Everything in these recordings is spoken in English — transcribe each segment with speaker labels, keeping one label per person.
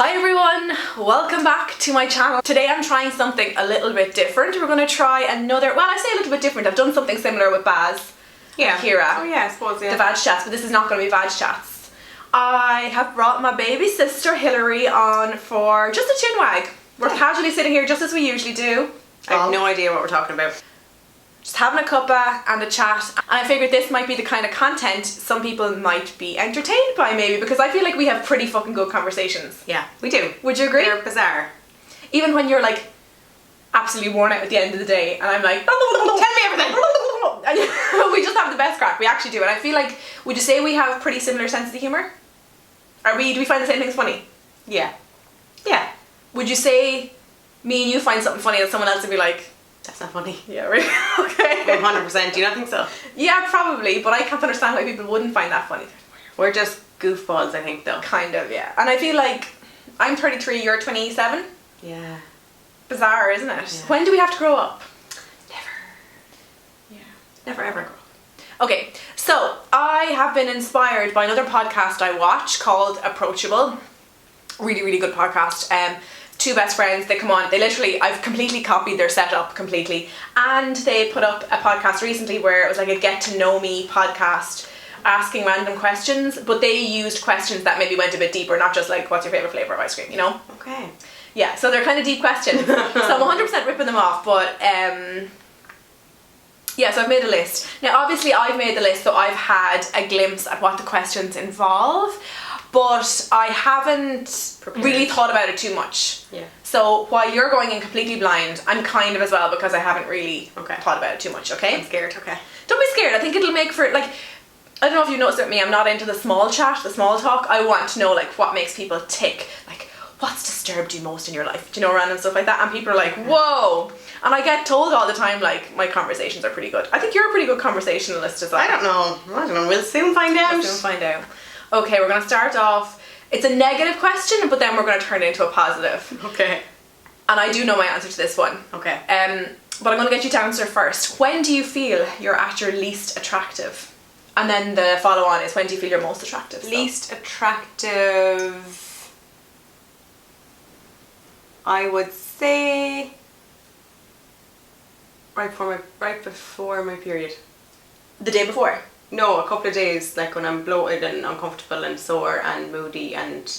Speaker 1: Hi everyone, welcome back to my channel. Today I'm trying something a little bit different. We're going to try another, well I say a little bit different, I've done something similar with Baz and Kira.
Speaker 2: Oh yeah, I suppose, yeah.
Speaker 1: The Vag Chats, but this is not going to be Vag Chats. I have brought my baby sister Hillary on for just a chin wag. We're casually sitting here just as we usually do.
Speaker 2: I have no idea what we're talking about.
Speaker 1: Just having a cuppa and a chat, and I figured this might be the kind of content some people might be entertained by, maybe, because I feel like we have pretty fucking good conversations.
Speaker 2: Yeah, we do.
Speaker 1: Would you agree?
Speaker 2: They're bizarre.
Speaker 1: Even when you're like absolutely worn out at the end of the day and I'm like,
Speaker 2: tell me everything.
Speaker 1: We just have the best crack. We actually do. And I feel like, would you say we have pretty similar senses of humour? Do we find the same things funny?
Speaker 2: Yeah. Yeah.
Speaker 1: Would you say me and you find something funny that someone else would be like,
Speaker 2: that's not funny?
Speaker 1: Yeah, really? Okay.
Speaker 2: 100%. Do you not think so?
Speaker 1: Yeah, probably, but I can't understand why people wouldn't find that funny.
Speaker 2: We're just goofballs, I think, though.
Speaker 1: Kind of, yeah. And I feel like I'm 33, you're 27.
Speaker 2: Yeah.
Speaker 1: Bizarre, isn't it?
Speaker 2: Yeah.
Speaker 1: When do we have to grow up?
Speaker 2: Never.
Speaker 1: Yeah.
Speaker 2: Never ever grow up.
Speaker 1: Okay, so I have been inspired by another podcast I watch called Approachable. Really, really good podcast. Two best friends, they come on, I've completely copied their setup completely, and they put up a podcast recently where it was like a get to know me podcast, asking random questions, but they used questions that maybe went a bit deeper, not just like what's your favourite flavour of ice cream, you know?
Speaker 2: Okay.
Speaker 1: Yeah, so they're kind of deep questions. So I'm 100% ripping them off, but yeah, so I've made a list. Now obviously I've made the list, so I've had a glimpse at what the questions involve, but I haven't really thought about it too much.
Speaker 2: Yeah.
Speaker 1: So while you're going in completely blind, I'm kind of as well, because I haven't really thought about it too much, okay?
Speaker 2: I'm scared, okay.
Speaker 1: Don't be scared, I think it'll make for, like, I don't know if you've noticed with me, I'm not into the small chat, the small talk. I want to know, like, what makes people tick. Like, what's disturbed you most in your life? Do you know, random stuff like that? And people are like, whoa! And I get told all the time, like, my conversations are pretty good. I think you're a pretty good conversationalist as well.
Speaker 2: I don't know. We'll soon find out.
Speaker 1: We'll soon find out. Okay, we're going to start off. It's a negative question, but then we're going to turn it into a positive.
Speaker 2: Okay.
Speaker 1: And I do know my answer to this one.
Speaker 2: Okay.
Speaker 1: But I'm going to get you to answer first. When do you feel you're at your least attractive? And then the follow-on is, when do you feel you're most attractive?
Speaker 2: Least attractive, I would say right before my period.
Speaker 1: The day before?
Speaker 2: No, a couple of days, like when I'm bloated and uncomfortable and sore and moody and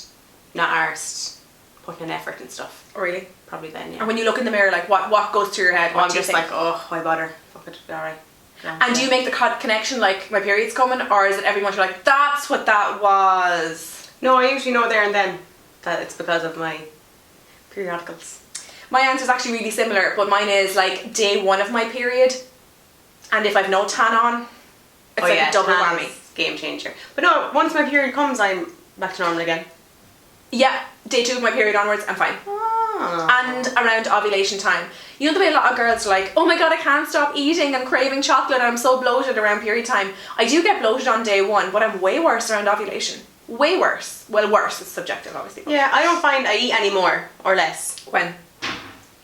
Speaker 2: not arsed, putting in effort and stuff.
Speaker 1: Oh, really?
Speaker 2: Probably then, yeah.
Speaker 1: And when you look in the mirror, like, what goes through your head? What
Speaker 2: I'm
Speaker 1: do you
Speaker 2: just
Speaker 1: think?
Speaker 2: like, oh, why bother? Fuck it, be alright.
Speaker 1: And do you make the connection, like, my period's coming, or is it every month you're like, that's what that was?
Speaker 2: No, I usually know there and then that it's because of my periodicals.
Speaker 1: My answer is actually really similar, but mine is like day one of my period, and if I've no tan on, it's like a double whammy.
Speaker 2: Game changer. But no, once my period comes, I'm back to normal again.
Speaker 1: Yeah, day two of my period onwards, I'm fine. And around ovulation time. You know the way a lot of girls are like, oh my god, I can't stop eating, I'm craving chocolate, and I'm so bloated around period time. I do get bloated on day one, but I'm way worse around ovulation. Way worse. Well, worse, it's subjective obviously.
Speaker 2: Yeah, I don't find I eat any more or less.
Speaker 1: When?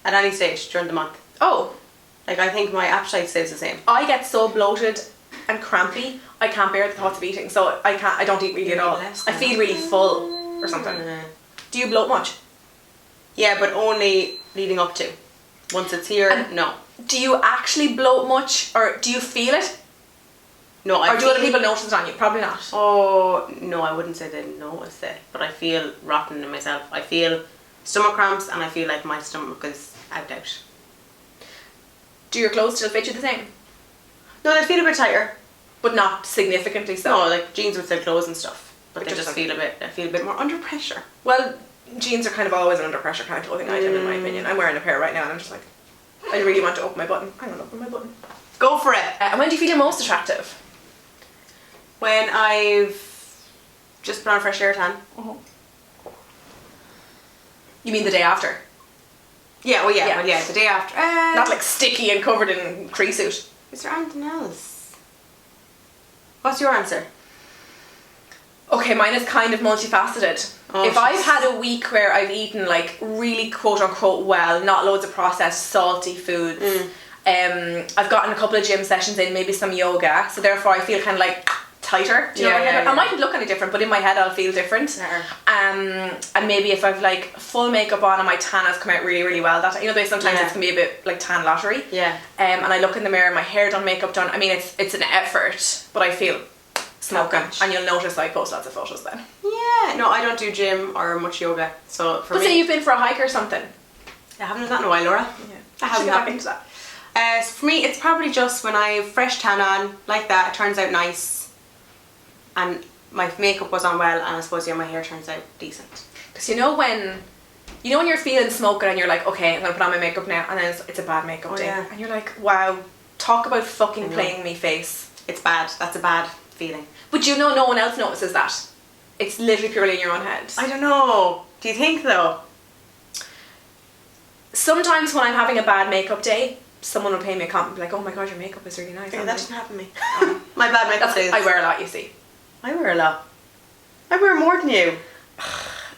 Speaker 2: At any stage during the month.
Speaker 1: Oh.
Speaker 2: Like, I think my appetite stays the same.
Speaker 1: I get so bloated and crampy, I can't bear the thoughts of eating, so I don't eat really at all. I feel really full or something. Do you bloat much?
Speaker 2: Yeah, but only leading up to. Once it's here, no.
Speaker 1: Do you actually bloat much, or do you feel it?
Speaker 2: No,
Speaker 1: or do other people notice it on you? Probably not.
Speaker 2: Oh, no, I wouldn't say they notice it, but I feel rotten in myself. I feel stomach cramps, and I feel like my stomach is out.
Speaker 1: Do your clothes still fit you the same?
Speaker 2: No, they feel a bit tighter.
Speaker 1: But not significantly so?
Speaker 2: No, like jeans with their clothes and stuff. But they just feel I feel a bit more under pressure.
Speaker 1: Well, jeans are kind of always an under pressure kind of clothing item in my opinion. I'm wearing a pair right now and I'm just like, I really want to open my button. I'm going to open my button.
Speaker 2: Go for it!
Speaker 1: And when do you feel you're most attractive?
Speaker 2: When I've just put on a fresh air tan.
Speaker 1: You mean the day after?
Speaker 2: Yeah, well yeah, the day after.
Speaker 1: Not like sticky and covered in crease suit.
Speaker 2: Is there anything else? What's your answer?
Speaker 1: Okay, mine is kind of multifaceted. If I've had a week where I've eaten like really quote unquote well, not loads of processed salty foods, I've gotten a couple of gym sessions in, maybe some yoga, so therefore I feel kind of like tighter. Do you know what I mean? I mightn't look any different, but in my head I'll feel different. And maybe if I've like full makeup on and my tan has come out really, really well, that, you know, sometimes it can be a bit like tan lottery.
Speaker 2: Yeah.
Speaker 1: And I look in the mirror, my hair done, makeup done. I mean, it's an effort, but I feel smoking. And you'll notice I post lots of photos then.
Speaker 2: Yeah. No, I don't do gym or much yoga. So for me,
Speaker 1: say you've been for a hike or something.
Speaker 2: I haven't done that in a while, Laura.
Speaker 1: Yeah.
Speaker 2: I haven't happened.
Speaker 1: That.
Speaker 2: So for me, it's probably just when I have fresh tan on, like that, it turns out nice. And my makeup was on well, and I suppose, my hair turns out decent.
Speaker 1: Because you know when you're feeling smoking and you're like, okay, I'm going to put on my makeup now, and then it's a bad makeup day.
Speaker 2: Yeah.
Speaker 1: And you're like, wow, talk about fucking playing me face.
Speaker 2: It's bad. That's a bad feeling.
Speaker 1: But you know no one else notices that. It's literally purely in your own head.
Speaker 2: I don't know. Do you think though?
Speaker 1: Sometimes when I'm having a bad makeup day, someone will pay me a compliment, like, oh my god, your makeup is really nice.
Speaker 2: Yeah, that doesn't happen to me. My bad makeup days.
Speaker 1: I wear a lot, you see.
Speaker 2: I wear a lot. I wear more than you.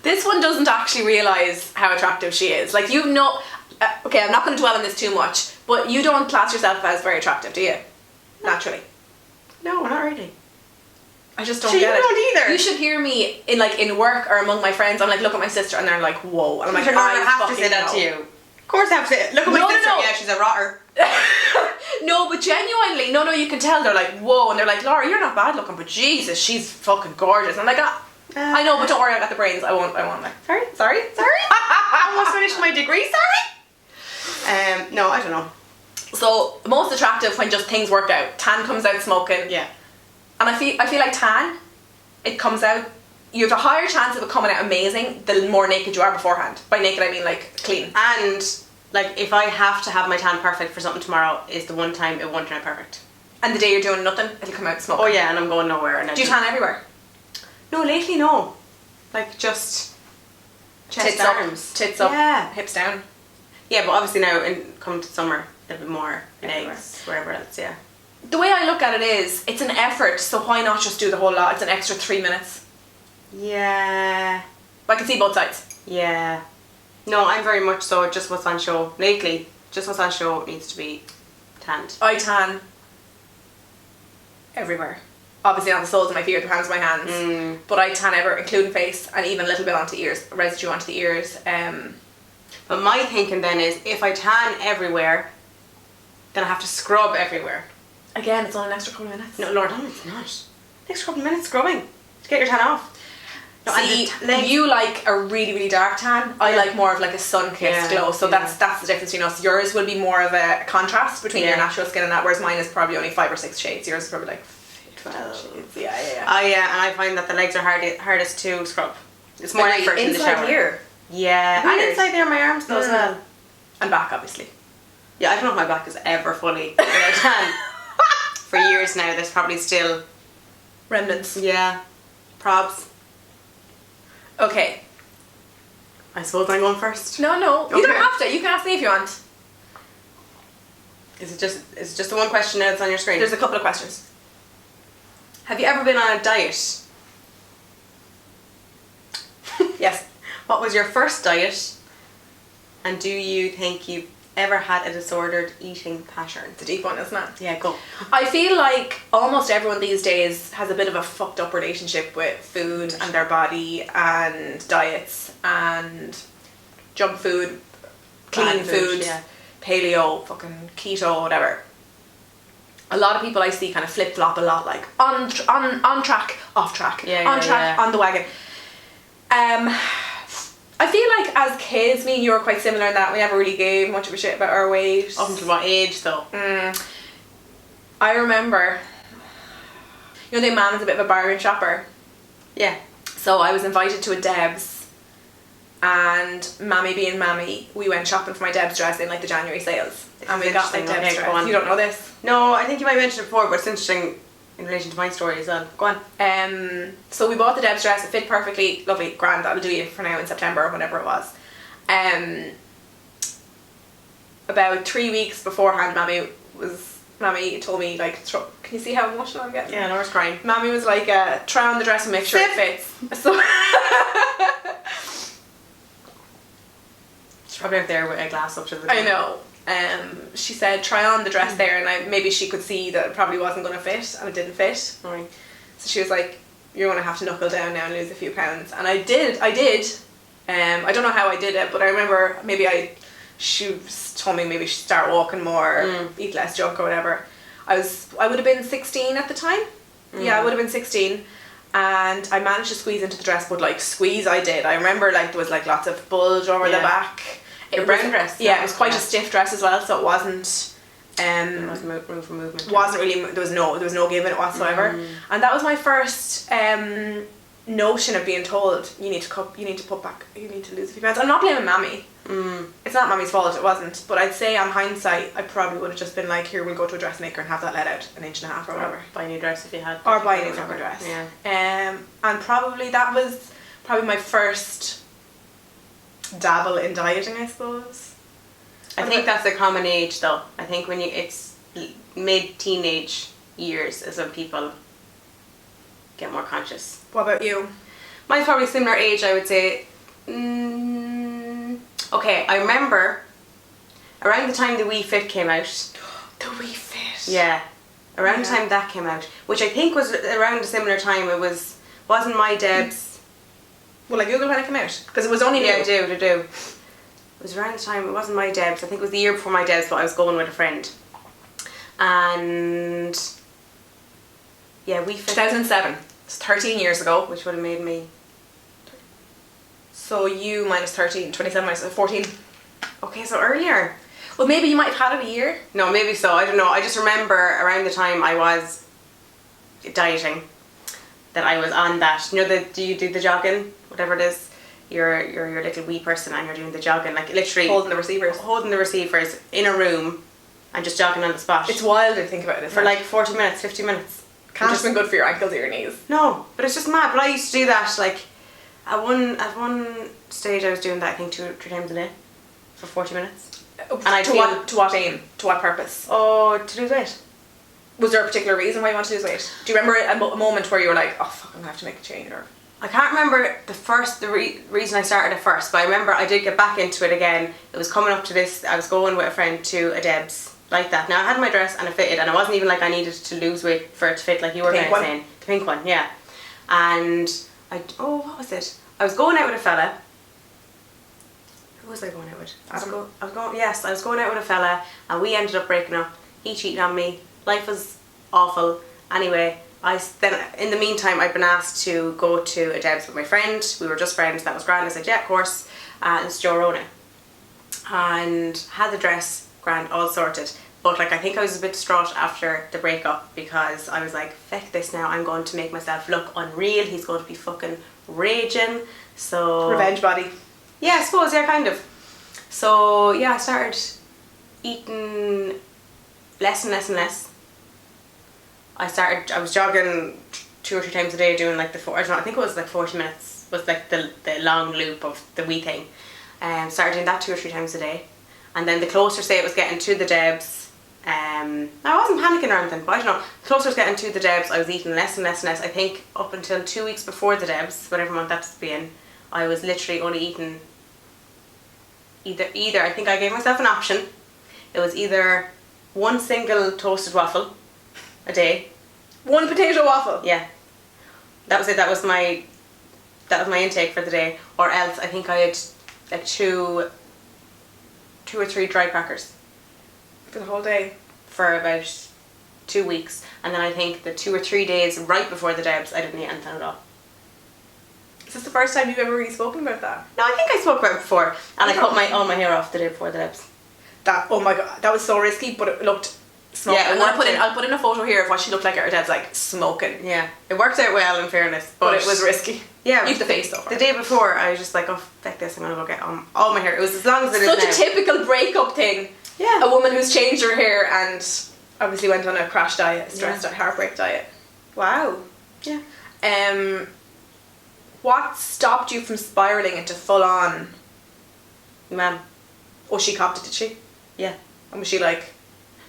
Speaker 1: This one doesn't actually realise how attractive she is. Like, okay, I'm not going to dwell on this too much, but you don't class yourself as very attractive, do you? Naturally.
Speaker 2: No, not really.
Speaker 1: I just don't get it.
Speaker 2: You don't either.
Speaker 1: You should hear me in work or among my friends. I'm like, look at my sister, and they're like, whoa. And I'm like,
Speaker 2: I have to say that to you. Of course I have to say it. Look at my sister. No. Yeah, she's a rotter.
Speaker 1: No, but genuinely, no, you can tell. They're like, whoa, and they're like, Laura, you're not bad looking, but Jesus, she's fucking gorgeous. And I'm like, I know, but don't worry, I got the brains. I won't. Like, sorry.
Speaker 2: I almost finished my degree. Sorry. No, I don't know.
Speaker 1: So most attractive when just things work out. Tan comes out smoking.
Speaker 2: Yeah. And
Speaker 1: I feel like tan, it comes out. You have a higher chance of it coming out amazing the more naked you are beforehand. By naked I mean like clean.
Speaker 2: And like if I have to have my tan perfect for something tomorrow, is the one time it won't turn out perfect.
Speaker 1: And the day you're doing nothing, it'll come out smoking.
Speaker 2: Oh yeah, and I'm going nowhere. And
Speaker 1: do you tan everywhere?
Speaker 2: No, lately no. Like just chest, arms,
Speaker 1: tits up,
Speaker 2: yeah,
Speaker 1: hips down.
Speaker 2: Yeah, but obviously now come to summer, it'll be more legs, wherever else. Yeah.
Speaker 1: The way I look at it is, it's an effort, so why not just do the whole lot? It's an extra 3 minutes.
Speaker 2: Yeah.
Speaker 1: I can see both sides.
Speaker 2: Yeah. No, I'm very much so just what's on show. Lately, just what's on show needs to be tanned.
Speaker 1: I tan everywhere. Obviously not the soles of my feet or the palms of my hands. But I tan everywhere, including face, and even a little bit onto the ears, residue onto the ears.
Speaker 2: But my thinking then is, if I tan everywhere, then I have to scrub everywhere.
Speaker 1: Again, it's only an extra couple of minutes.
Speaker 2: No, Lord, it's not. Next couple of minutes scrubbing to get your tan off. No,
Speaker 1: see, you like a really, really dark tan. I like more of like a sun-kissed glow. So that's the difference between us. Yours will be more of a contrast between your natural skin and that, whereas mine is probably only 5 or 6 shades. Yours is probably like 12 shades. Yeah.
Speaker 2: Oh yeah, and I find that the legs are hardest to scrub. It's more effort in the shower.
Speaker 1: Inside here.
Speaker 2: Yeah,
Speaker 1: weird.
Speaker 2: And inside there, my arms though as well.
Speaker 1: And back, obviously.
Speaker 2: Yeah, I don't know if my back is ever fully tan. For years now, there's probably still
Speaker 1: remnants.
Speaker 2: Yeah, probs.
Speaker 1: Okay.
Speaker 2: I suppose I'm going first.
Speaker 1: No, you don't have to. You can ask me if you want.
Speaker 2: Is it just the one question now that's on your screen?
Speaker 1: There's a couple of questions.
Speaker 2: Have you ever been on a diet?
Speaker 1: Yes.
Speaker 2: What was your first diet? And do you think you've ever had a disordered eating pattern?
Speaker 1: It's a deep one, isn't it?
Speaker 2: Yeah, go.
Speaker 1: I feel like almost everyone these days has a bit of a fucked up relationship with food and their body and diets and junk food, clean food, paleo, fucking keto, whatever. A lot of people I see kind of flip-flop a lot, like on track, off track, on track, on the wagon. I feel like as kids, me and you were quite similar in that we never really gave much of a shit about our weight.
Speaker 2: Up until what age though?
Speaker 1: I remember, you know, Mum is a bit of a bargain shopper.
Speaker 2: Yeah.
Speaker 1: So I was invited to a Deb's, and Mammy being Mammy, we went shopping for my Deb's dress in like the January sales. And we got like Deb's dress. You don't know this?
Speaker 2: No, I think you might mention it before, but it's interesting in relation to my story as well. Go on.
Speaker 1: So we bought the Deb's dress, it fit perfectly, lovely, grand, that'll do you for now in September or whatever it was. About 3 weeks beforehand, Mammy told me, like, can you see how emotional I'm getting?
Speaker 2: Yeah, Laura's crying.
Speaker 1: Mammy was like, try on the dress and make sure it fits. So
Speaker 2: she's probably out there with a glass up to the
Speaker 1: I know. She said try on the dress there, and maybe she could see that it probably wasn't going to fit, and it didn't fit.
Speaker 2: Right.
Speaker 1: So she was like, you're going to have to knuckle down now and lose a few pounds. And I did. I don't know how I did it, but I remember she told me maybe she'd start walking more, eat less junk or whatever. I would have been 16 at the time. Yeah, I would have been 16. And I managed to squeeze into the dress, but like squeeze I did. I remember like there was like lots of bulge over the back.
Speaker 2: Your brown dress?
Speaker 1: Yeah, it was quite a stiff dress as well, so it wasn't...
Speaker 2: there wasn't room for movement.
Speaker 1: Wasn't really... There was no give in it whatsoever. And that was my first notion of being told, you need to lose a few pounds. I'm not blaming Mammy. It's not Mammy's fault, it wasn't. But I'd say on hindsight, I probably would have just been like, here, we'll go to a dressmaker and have that let out 1.5 inches or whatever.
Speaker 2: Buy a new dress if you had.
Speaker 1: Or buy a new fucking dress.
Speaker 2: Yeah.
Speaker 1: And probably that was my first dabble in dieting, I suppose.
Speaker 2: I think that's a common age though. I think when it's mid-teenage years is when people get more conscious.
Speaker 1: What about you?
Speaker 2: Mine's probably a similar age, I would say. Okay, I remember around the time the WeFit came out.
Speaker 1: The WeFit.
Speaker 2: Yeah. Around the time that came out, which I think was around a similar time. It wasn't my Debs.
Speaker 1: Well, I googled when it came out because it was only new.
Speaker 2: Yeah, I do. It was around the time. It wasn't my Debs. I think it was the year before my Debs, but I was going with a friend. And yeah, WeFit.
Speaker 1: 2007. It's 13 years ago.
Speaker 2: Which would have made me.
Speaker 1: So you minus 13, 27 minus 14.
Speaker 2: Okay, so earlier.
Speaker 1: Well, maybe you might have had it a year.
Speaker 2: No, maybe so. I don't know. I just remember around the time I was dieting that I was on that. You know, do you do the jogging? Whatever it is. You're your little wee person and you're doing the jogging. Like literally.
Speaker 1: Holding the receivers
Speaker 2: in a room and just jogging on the spot.
Speaker 1: It's wild to think about it.
Speaker 2: For like 40 minutes, 50 minutes.
Speaker 1: Can't have been good for your ankles or your knees.
Speaker 2: No, but it's just mad. But I used to do that like at one stage I was doing that I think 2 or 3 times a day for 40 minutes. And
Speaker 1: to what aim? To what purpose?
Speaker 2: Oh, to lose weight.
Speaker 1: Was there a particular reason why you wanted to lose weight? Do you remember a moment where you were like, oh fuck, I'm gonna have to make a change? Or
Speaker 2: I can't remember the reason I started it first, but I remember I did get back into it again. It was coming up to this. I was going with a friend to a Debs like that. Now I had my dress and it fitted, and it wasn't even like I needed to lose weight for it to fit, like you were saying. The pink one, yeah. And what was it? I was going out with a fella. Who was I going out with? I was going out with a fella, and we ended up breaking up. He cheated on me. Life was awful. Anyway, in the meantime, I'd been asked to go to a Debs with my friend. We were just friends. That was grand. I said, yeah, of course. It's Youre. And had the dress, grand, all sorted. But like I think I was a bit distraught after the breakup because I was like, feck this now. I'm going to make myself look unreal. He's going to be fucking raging. So
Speaker 1: revenge body.
Speaker 2: Yeah, I suppose, yeah, kind of. So yeah, I started eating less and less and less. I was jogging 2 or 3 times a day doing like I think it was like 40 minutes was like the long loop of the wee thing. Started doing that 2 or 3 times a day. And then the closer say it was getting to the Debs, I wasn't panicking or anything, but I don't know. The closer it was getting to the Debs, I was eating less and less and less. I think up until 2 weeks before the Debs, whatever month that's been, I was literally only eating either I think I gave myself an option. It was either one single toasted waffle a day.
Speaker 1: One potato waffle?
Speaker 2: Yeah. That was it. That was my intake for the day. Or else I think I had like 2 or 3 dry crackers.
Speaker 1: For the whole day?
Speaker 2: For about 2 weeks. And then I think the 2 or 3 days right before the Debs, I didn't eat anything at all.
Speaker 1: Is this the first time you've ever really spoken about that?
Speaker 2: No, I think I spoke about it before. And I cut all my hair off the day before the Debs.
Speaker 1: Oh my god, that was so risky, but it looked smoking. Yeah, I'll put in a photo here of what she looked like at her Debs, like smoking.
Speaker 2: Yeah, it worked out well in fairness.
Speaker 1: But it was risky.
Speaker 2: Yeah.
Speaker 1: Leave the face though.
Speaker 2: The day before, I was just like, oh, fuck this, I'm going to go get all my hair. It was as long as it is
Speaker 1: Such a typical breakup thing.
Speaker 2: Yeah.
Speaker 1: A woman who's changed her hair and obviously went on a crash diet, stress diet, heartbreak diet.
Speaker 2: Wow. Yeah.
Speaker 1: What stopped you from spiralling into full on?
Speaker 2: Ma'am.
Speaker 1: Oh, she copped it, did she?
Speaker 2: Yeah.
Speaker 1: And was she like?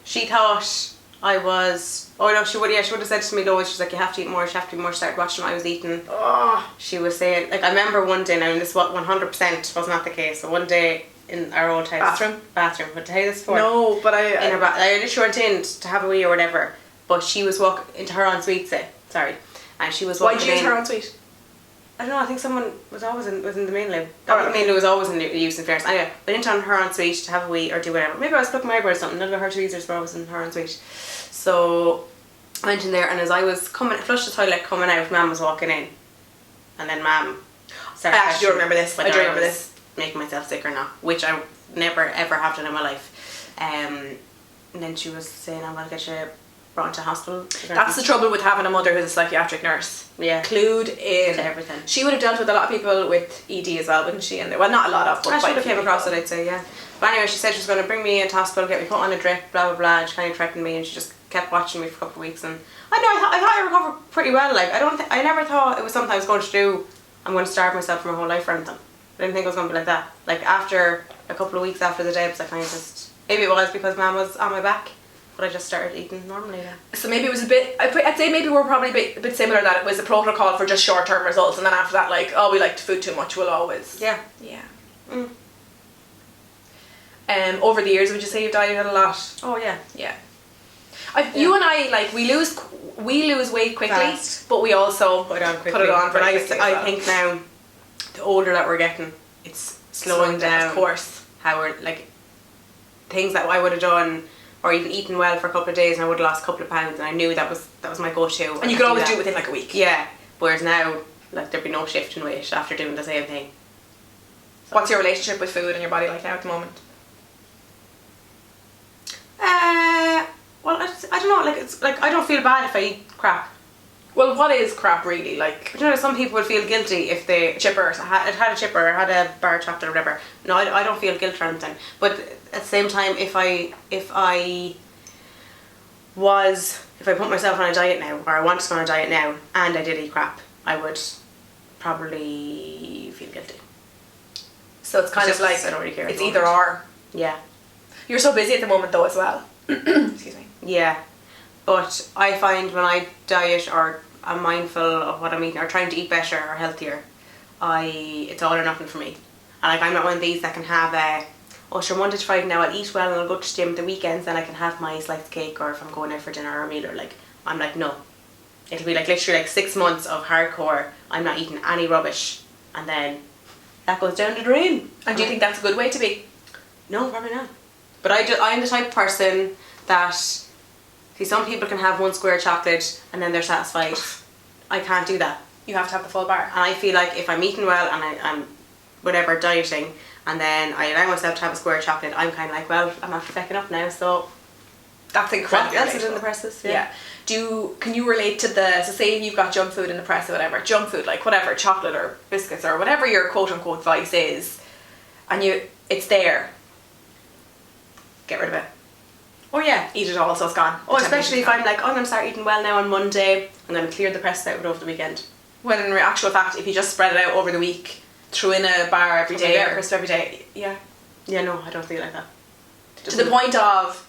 Speaker 2: She thought I was. Oh no, she would have said to me loads. She's like, you have to eat more. You have to eat more. She started watching what I was eating.
Speaker 1: Oh.
Speaker 2: She was saying, like, I remember one day now, and this 100% was not the case. So one day in our old house. Bathroom. But to tell you this before.
Speaker 1: No, but
Speaker 2: in her I literally went in to have a wee or whatever. But she was walking into her en suite. Sorry. and she was
Speaker 1: Why'd
Speaker 2: walking
Speaker 1: you use
Speaker 2: in.
Speaker 1: her ensuite?
Speaker 2: I don't know, I think someone was always in the main loo. The main loo was always in use in fairness. Anyway, went into her ensuite to have a wee or do whatever. Maybe I was plucking my eyebrows or something. None of her tweezers were always in her ensuite. So I went in there, and as I was flushed the toilet coming out, Mum was walking in. And then Mum started
Speaker 1: I actually do remember this. I do remember this.
Speaker 2: Making myself sick or not, which I never ever have done in my life. And then she was saying, I'm going to get you brought into hospital.
Speaker 1: That's the trouble with having a mother who's a psychiatric nurse.
Speaker 2: Yeah.
Speaker 1: Clued in.
Speaker 2: To everything.
Speaker 1: She would have dealt with a lot of people with ED as well, wouldn't she? And well, not a lot of, but
Speaker 2: I should
Speaker 1: quite a
Speaker 2: have
Speaker 1: few
Speaker 2: came across it,
Speaker 1: people.
Speaker 2: I'd say, yeah. But anyway, she said she was going to bring me into hospital, get me put on a drip, blah, blah, blah. And she kind of threatened me, and she just kept watching me for a couple of weeks. And I thought I recovered pretty well. Like, I never thought it was something I was going to do. I'm going to starve myself for my whole life or anything. I didn't think it was going to be like that. Like, after a couple of weeks after the debs, I kind of just... Maybe it was because Mum was on my back, but I just started eating normally then.
Speaker 1: So maybe it was a bit... I'd say maybe we're probably a bit similar, that it was a protocol for just short-term results, and then after that, like, oh, we liked food too much, we'll always...
Speaker 2: Yeah.
Speaker 1: Yeah.
Speaker 2: Mm.
Speaker 1: Over the years, would you say you've dieted a lot?
Speaker 2: Oh, yeah.
Speaker 1: Yeah. You and I, like, we lose weight quickly,
Speaker 2: Fast.
Speaker 1: but we also
Speaker 2: Put it on quickly.
Speaker 1: put it on
Speaker 2: But
Speaker 1: very
Speaker 2: I
Speaker 1: quickly as well.
Speaker 2: think now, the older that we're getting, it's slowing down.
Speaker 1: Of course.
Speaker 2: How we're, like, things that I would have done, or even eaten well for a couple of days, and I would have lost a couple of pounds, and I knew that was my go-to.
Speaker 1: And you could always do it within like a week.
Speaker 2: Yeah. Whereas now, like, there'd be no shift in weight after doing the same thing. So.
Speaker 1: What's your relationship with food and your body like now at the moment?
Speaker 2: Well, I don't know, like, it's like, I don't feel bad if I eat crap.
Speaker 1: Well, what is crap really? Like,
Speaker 2: But you know, some people would feel guilty if they
Speaker 1: chipper.
Speaker 2: had a chipper or had a bar of chocolate or whatever. No, I don't feel guilt or anything. But at the same time, if I put myself on a diet now, or I wanted to go on a diet now, and I did eat crap, I would probably feel guilty.
Speaker 1: So it's kind of like,
Speaker 2: I don't really care.
Speaker 1: it's either or.
Speaker 2: Yeah.
Speaker 1: You're so busy at the moment though as well. Excuse me.
Speaker 2: Yeah. But I find when I diet or I'm mindful of what I'm eating or trying to eat better or healthier, it's all or nothing for me. And like, I'm not one of these that can have sure, Monday to Friday now I'll eat well and I'll go to the gym. The weekends then I can have my sliced cake, or if I'm going out for dinner or a meal, or like, I'm like, no. It'll be like literally like 6 months of hardcore, I'm not eating any rubbish, and then that goes down the drain.
Speaker 1: And do you think that's a good way to be?
Speaker 2: No, probably not. But I'm the type of person that, see, some people can have one square of chocolate and then they're satisfied. I can't do that.
Speaker 1: You have to have the full bar.
Speaker 2: And I feel like if I'm eating well and I'm whatever, dieting, and then I allow myself to have a square of chocolate, I'm kind of like, well, I'm after fecking up now, so
Speaker 1: That's incredible.
Speaker 2: what else is in the presses?
Speaker 1: Yeah. Can you relate to so say you've got junk food in the press or whatever, junk food, like whatever, chocolate or biscuits or whatever your quote unquote vice is, and it's there. Get rid of it.
Speaker 2: Oh yeah.
Speaker 1: Eat it all so it's gone.
Speaker 2: Oh, especially if I'm like, I'm going to start eating well now on Monday, I'm going to clear the press out over the weekend.
Speaker 1: When in actual fact, if you just spread it out over the week, throw in a bar every day or a crisp every day, yeah.
Speaker 2: Yeah, no, I don't feel like that.
Speaker 1: To the point of,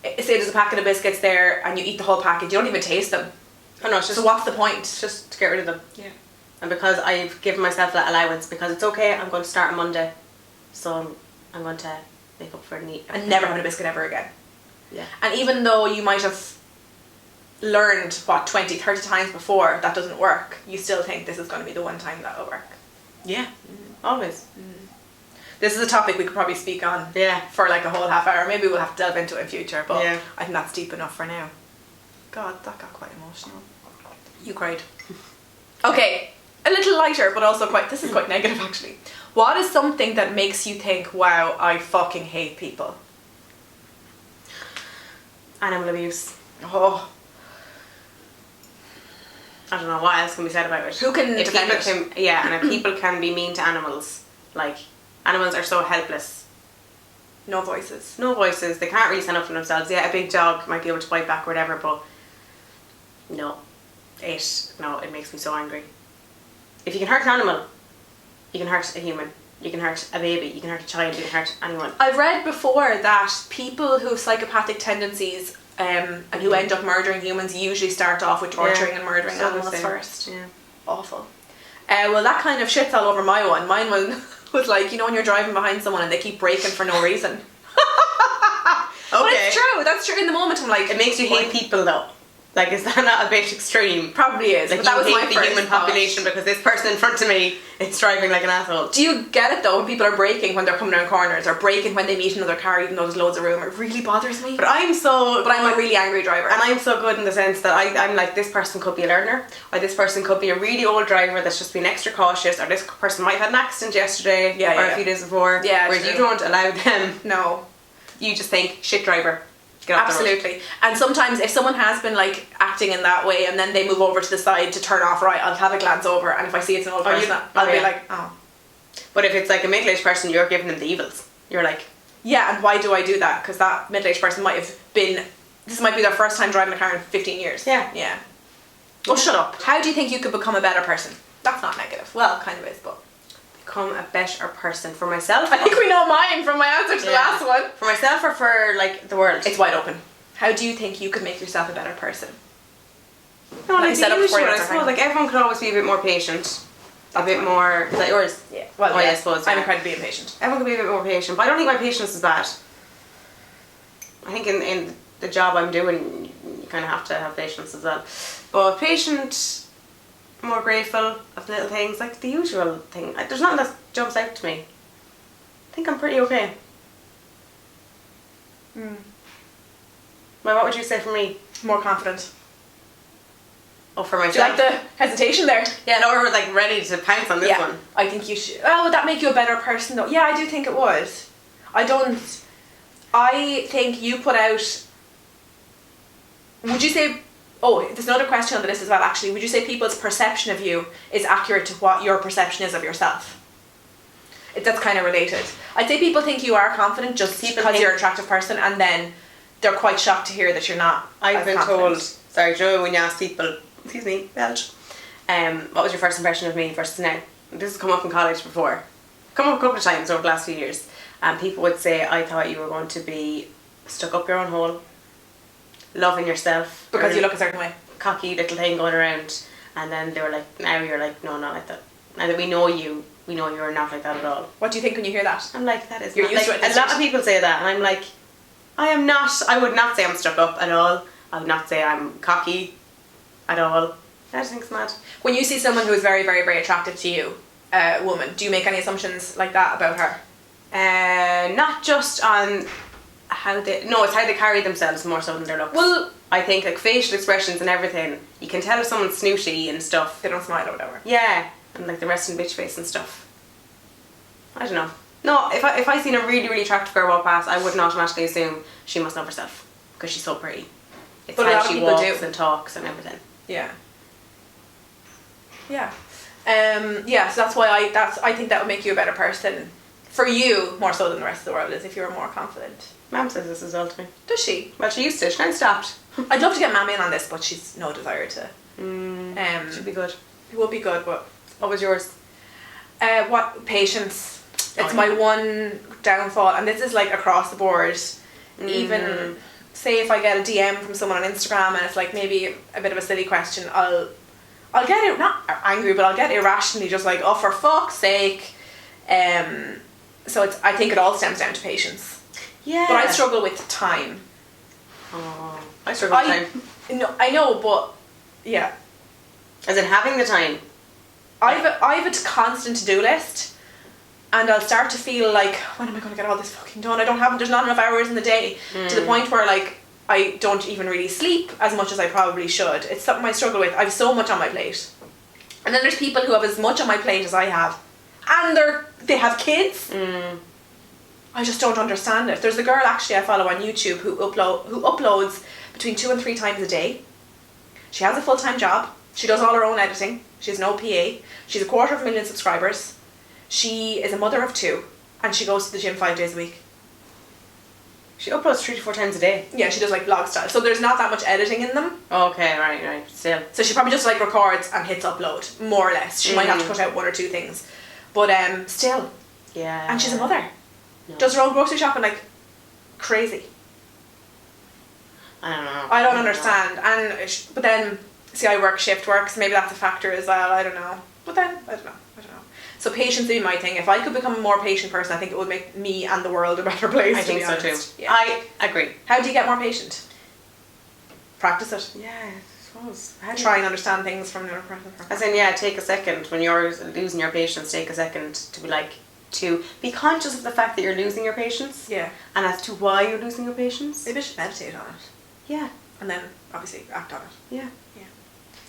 Speaker 1: say there's a packet of biscuits there and you eat the whole packet, you don't even taste them.
Speaker 2: Oh no, it's just,
Speaker 1: So what's the point?
Speaker 2: just to get rid of them.
Speaker 1: Yeah.
Speaker 2: And because I've given myself that allowance, because it's okay, I'm going to start on Monday, so I'm going to make up for it
Speaker 1: And never having a biscuit ever again.
Speaker 2: Yeah.
Speaker 1: And even though you might have learned 20, 30 times before that doesn't work, you still think this is going to be the one time that will work.
Speaker 2: Yeah. Always.
Speaker 1: This is a topic we could probably speak on
Speaker 2: Yeah.
Speaker 1: for like a whole half hour. Maybe we'll have to delve into it in future, but
Speaker 2: Yeah.
Speaker 1: I think that's deep enough for now. God, that got quite emotional. You cried. Okay, a little lighter, but also this is quite negative actually. What is something that makes you think, wow, I fucking hate people?
Speaker 2: Animal abuse.
Speaker 1: Oh,
Speaker 2: I don't know what else can be said about it.
Speaker 1: Who can
Speaker 2: If
Speaker 1: defend
Speaker 2: people
Speaker 1: it?
Speaker 2: can, yeah, and if people can be mean to animals, like, animals are so helpless.
Speaker 1: no voices.
Speaker 2: No voices, they can't really stand up for themselves. Yeah, a big dog might be able to bite back or whatever, but no, it makes me so angry. If you can hurt an animal, you can hurt a human. You can hurt a baby, you can hurt a child, you can hurt anyone.
Speaker 1: I've read before that people who have psychopathic tendencies and who end up murdering humans usually start off with torturing and murdering animals first.
Speaker 2: Yeah.
Speaker 1: Awful. Well, that kind of shit's all over my one. Mine was like, you know when you're driving behind someone and they keep braking for no reason. But it's true, that's true. In the moment I'm like...
Speaker 2: It makes you hate people though. Like, is that not a bit extreme?
Speaker 1: Probably is.
Speaker 2: Like,
Speaker 1: but that was my
Speaker 2: the
Speaker 1: first
Speaker 2: human
Speaker 1: thought.
Speaker 2: population because this person in front of me is driving like an asshole.
Speaker 1: Do you get it though when people are braking when they're coming around corners or braking when they meet another car even though there's loads of room? It really bothers me.
Speaker 2: But I'm a really
Speaker 1: angry driver.
Speaker 2: And I'm so good in the sense that I'm like, this person could be a learner, or this person could be a really old driver that's just been extra cautious, or this person might have had an accident yesterday or a few days before. Whereas you don't allow them.
Speaker 1: No.
Speaker 2: You just think, shit driver. Get off the road.
Speaker 1: Absolutely. And sometimes if someone has been like acting in that way and then they move over to the side to turn off right, I'll have a glance over, and if I see it's an old person, I'll be like, oh.
Speaker 2: But if it's like a middle-aged person, you're giving them the evils. You're like,
Speaker 1: yeah, and why do I do that? Because that middle-aged person might have been, this might be their first time driving a car in 15 years.
Speaker 2: Yeah.
Speaker 1: Oh, shut up. How do you think you could become a better person? That's not negative. Well, kind of is, but...
Speaker 2: Become a better person. For myself?
Speaker 1: I think we know mine from my answer to the last one.
Speaker 2: For myself or for, like, the world?
Speaker 1: It's wide open. How do you think you could make yourself a better person?
Speaker 2: No, like the usual, I suppose, like, everyone could always be a bit more patient. A bit more... Like yours?
Speaker 1: Yeah. Well,
Speaker 2: I suppose.
Speaker 1: I'm incredibly impatient.
Speaker 2: Everyone could be a bit more patient, but I don't think my patience is bad. I think in the job I'm doing, you kind of have to have patience as well. But patient... more grateful of the little things, like the usual thing. There's nothing that jumps out to me. I think I'm pretty okay. Well, what would you say for me?
Speaker 1: More confident.
Speaker 2: Oh, for myself?
Speaker 1: Do you like the hesitation there?
Speaker 2: Yeah, no, we're like ready to pounce on this one.
Speaker 1: I think you should. Oh, would that make you a better person though? Yeah, I do think it would. I think you put out... Would you say... Oh, there's another question on the list as well, actually. Would you say people's perception of you is accurate to what your perception is of yourself? That's kind of related. I'd say people think you are confident just because you're an attractive person, and then they're quite shocked to hear that you're not.
Speaker 2: I've been told, sorry, Joe, when you ask people, excuse me, Belge, what was your first impression of me versus now? This has come up in college before. Come up a couple of times over the last few years. And people would say, I thought you were going to be stuck up your own hole, loving yourself
Speaker 1: because you look a certain way,
Speaker 2: cocky little thing going around, and then they were like, now you're like, no, not like that. Now that we know you're not like that at all.
Speaker 1: What do you think when you hear that?
Speaker 2: I'm like, that is
Speaker 1: you're
Speaker 2: not,
Speaker 1: used
Speaker 2: like,
Speaker 1: to it.
Speaker 2: a lot of people say that, and I'm like, I would not say I'm stuck up at all. I would not say I'm cocky at all. I just think it's mad.
Speaker 1: When you see someone who is very, very, very attractive to you, a woman, do you make any assumptions like that about her?
Speaker 2: Not just on it's how they carry themselves more so than their looks.
Speaker 1: Well,
Speaker 2: I think like facial expressions and everything, you can tell if someone's snooty and stuff.
Speaker 1: They don't smile or whatever.
Speaker 2: Yeah, and like the resting bitch face and stuff. I don't know. No, if I seen a really, really attractive girl walk past, I wouldn't automatically assume she must love herself because she's so pretty. It's
Speaker 1: but
Speaker 2: how she walks and talks and everything.
Speaker 1: Yeah. Yeah. So that's why I think that would make you a better person. For you, more so than the rest of the world, is if you were more confident.
Speaker 2: Mum says this as well to me.
Speaker 1: Does she?
Speaker 2: Well, she used to. She kind of stopped.
Speaker 1: I'd love to get Mam in on this, but she's no desire to.
Speaker 2: Should be good.
Speaker 1: It would be good, but...
Speaker 2: What was yours?
Speaker 1: Patience. It's my one downfall, and this is like across the board. Even, say if I get a DM from someone on Instagram and it's like maybe a bit of a silly question, I'll get it, not angry, but I'll get irrationally just like, oh, for fuck's sake. So I think it all stems down to patience. Yeah. But I struggle with time.
Speaker 2: Oh, I struggle with time.
Speaker 1: No, I know, but yeah.
Speaker 2: As in having the time.
Speaker 1: I've a constant to-do list, and I'll start to feel like, when am I going to get all this fucking done? There's not enough hours in the day, to the point where like I don't even really sleep as much as I probably should. It's something I struggle with. I have so much on my plate. And then there's people who have as much on my plate as I have, and they have kids. I just don't understand it. There's a girl actually I follow on YouTube who uploads between 2 and 3 times a day. She has a full-time job. She does all her own editing. She has no PA. She's 250,000 subscribers. She is a mother of 2, and she goes to the gym 5 days a week.
Speaker 2: She uploads 3 to 4 times a day.
Speaker 1: Yeah, she does like vlog style. So there's not that much editing in them.
Speaker 2: Okay, right, still.
Speaker 1: So she probably just like records and hits upload, more or less. She might have to cut out 1 or 2 things. But still.
Speaker 2: Yeah.
Speaker 1: And she's a mother. No. Does her own grocery shopping like crazy.
Speaker 2: I don't know.
Speaker 1: I don't understand. But then, see, I work shift work, so maybe that's a factor as well. I don't know. But then, I don't know. So patience would be my thing. If I could become a more patient person, I think it would make me and the world a better place.
Speaker 2: I think so too.
Speaker 1: Yeah.
Speaker 2: I agree.
Speaker 1: How do you get more patient? practice it.
Speaker 2: Yeah, I suppose.
Speaker 1: Try and understand things from another person.
Speaker 2: As in, yeah, take a second when you're losing your patience. Take a second to be like, to be conscious of the fact that you're losing your patience.
Speaker 1: Yeah.
Speaker 2: And as to why you're losing your patience.
Speaker 1: Maybe I should meditate on it.
Speaker 2: Yeah.
Speaker 1: And then obviously act on it.
Speaker 2: Yeah.
Speaker 1: Yeah.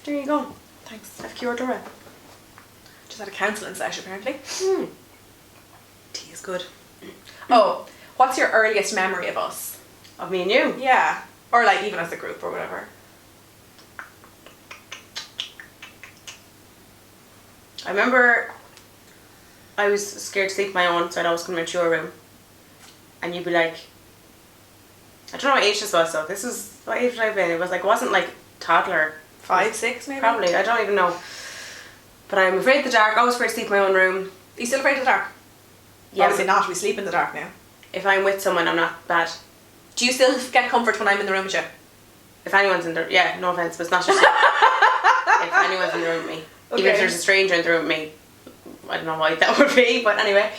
Speaker 2: There you go.
Speaker 1: Thanks.
Speaker 2: I've cured Youre.
Speaker 1: Just had a counselling session apparently. Tea is good. Oh, what's your earliest memory of us?
Speaker 2: Of me and you?
Speaker 1: Yeah. Or like even as a group or whatever.
Speaker 2: I remember I was scared to sleep on my own, so I'd always come into your room. And you'd be like, I don't know what age this was, so this is, what age would I have been? It was like, it wasn't like toddler.
Speaker 1: 5, 6 maybe?
Speaker 2: Probably, I don't even know. But I'm afraid of the dark, always afraid to sleep in my own room.
Speaker 1: Are you still afraid of the dark?
Speaker 2: Yeah,
Speaker 1: Obviously not, we sleep in the dark now.
Speaker 2: if I'm with someone, I'm not bad.
Speaker 1: Do you still get comfort when I'm in the room with you?
Speaker 2: If anyone's in the, yeah, no offence, but it's not just you. If anyone's in the room with me.
Speaker 1: Okay.
Speaker 2: Even if there's a stranger in the room with me, I don't know why that would be, but anyway.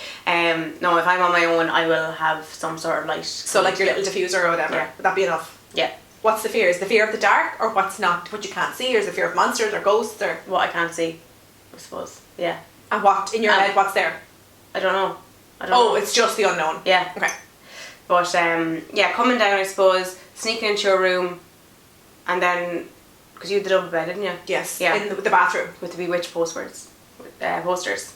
Speaker 2: No, if I'm on my own, I will have some sort of light.
Speaker 1: So like your little diffuser or whatever,
Speaker 2: Yeah.
Speaker 1: would that be enough?
Speaker 2: Yeah.
Speaker 1: What's the fear? Is the fear of the dark or what's not, what you can't see? Or is the fear of monsters or ghosts or...
Speaker 2: What I can't see, I suppose. Yeah.
Speaker 1: And what, in your head, what's there?
Speaker 2: I don't know.
Speaker 1: Oh, it's just the unknown.
Speaker 2: Yeah.
Speaker 1: Okay.
Speaker 2: But yeah, coming down, I suppose, sneaking into your room, and then, because you had the double bed, didn't you?
Speaker 1: Yes,
Speaker 2: Yeah.
Speaker 1: in the bathroom.
Speaker 2: With the Bewitched posters. Posters.